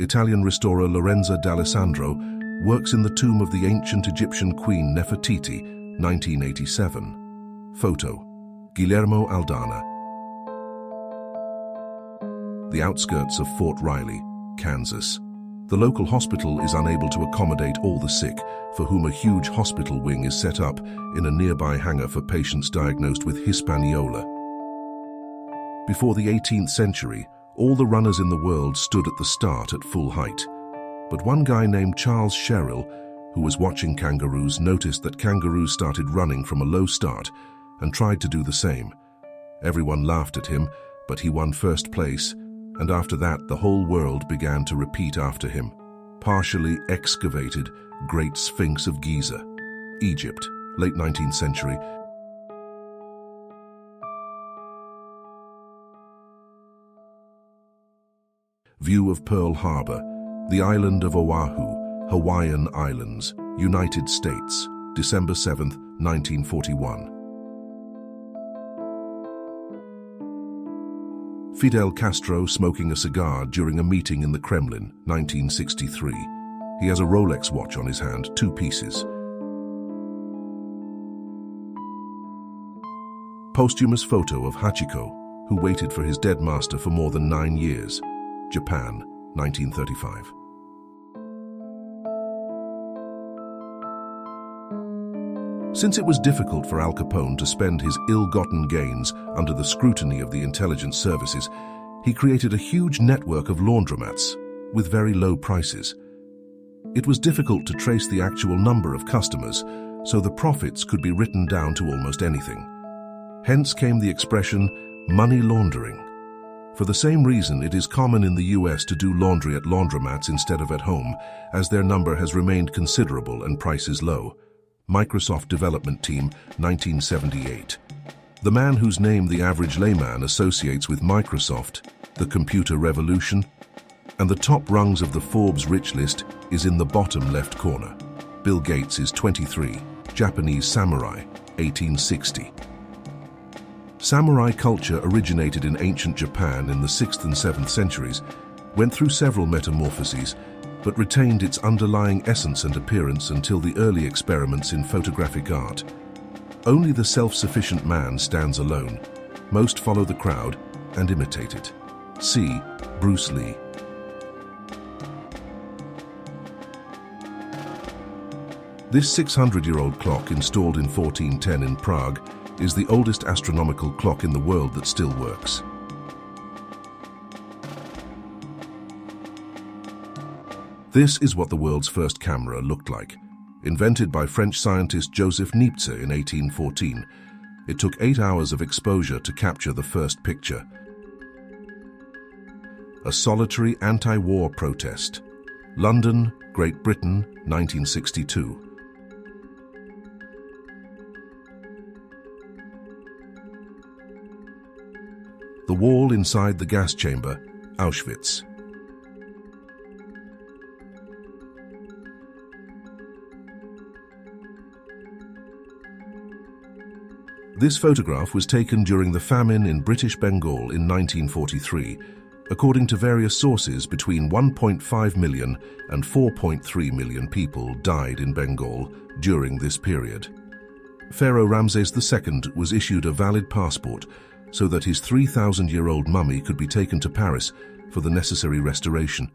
Italian restorer Lorenzo d'Alessandro works in the tomb of the ancient Egyptian queen Nefertiti, 1987. Photo: Guillermo Aldana. The outskirts of Fort Riley, Kansas. The local hospital is unable to accommodate all the sick, for whom a huge hospital wing is set up in a nearby hangar for patients diagnosed with Hispaniola. Before the 18th century, all the runners in the world stood at the start at full height. But one guy named Charles Sherrill, who was watching kangaroos, noticed that kangaroos started running from a low start and tried to do the same. Everyone laughed at him, but he won first place, and after that the whole world began to repeat after him. Partially excavated Great Sphinx of Giza, Egypt, late 19th century. View of Pearl Harbor, the island of Oahu, Hawaiian Islands, United States, December 7, 1941. Fidel Castro smoking a cigar during a meeting in the Kremlin, 1963. He has a Rolex watch on his hand, 2 pieces. Posthumous photo of Hachiko, who waited for his dead master for more than 9 years. Japan, 1935. Since it was difficult for Al Capone to spend his ill-gotten gains under the scrutiny of the intelligence services, he created a huge network of laundromats with very low prices. It was difficult to trace the actual number of customers, so the profits could be written down to almost anything. Hence came the expression money laundering. For the same reason, it is common in the US to do laundry at laundromats instead of at home, as their number has remained considerable and prices low. Microsoft Development Team, 1978. The man whose name the average layman associates with Microsoft, the computer revolution, and the top rungs of the Forbes rich list is in the bottom left corner. Bill Gates is 23, Japanese samurai, 1860. Samurai culture originated in ancient Japan in the 6th and 7th centuries, went through several metamorphoses, but retained its underlying essence and appearance until the early experiments in photographic art. Only the self-sufficient man stands alone. Most follow the crowd and imitate it. See Bruce Lee. This 600-year-old clock, installed in 1410 in Prague, is the oldest astronomical clock in the world that still works. This is what the world's first camera looked like. Invented by French scientist Joseph Niepce in 1814, it took 8 hours of exposure to capture the first picture. A solitary anti-war protest. London, Great Britain, 1962. The wall inside the gas chamber, Auschwitz. This photograph was taken during the famine in British Bengal in 1943. According to various sources, between 1.5 million and 4.3 million people died in Bengal during this period. Pharaoh Ramses II was issued a valid passport so that his 3,000-year-old mummy could be taken to Paris for the necessary restoration.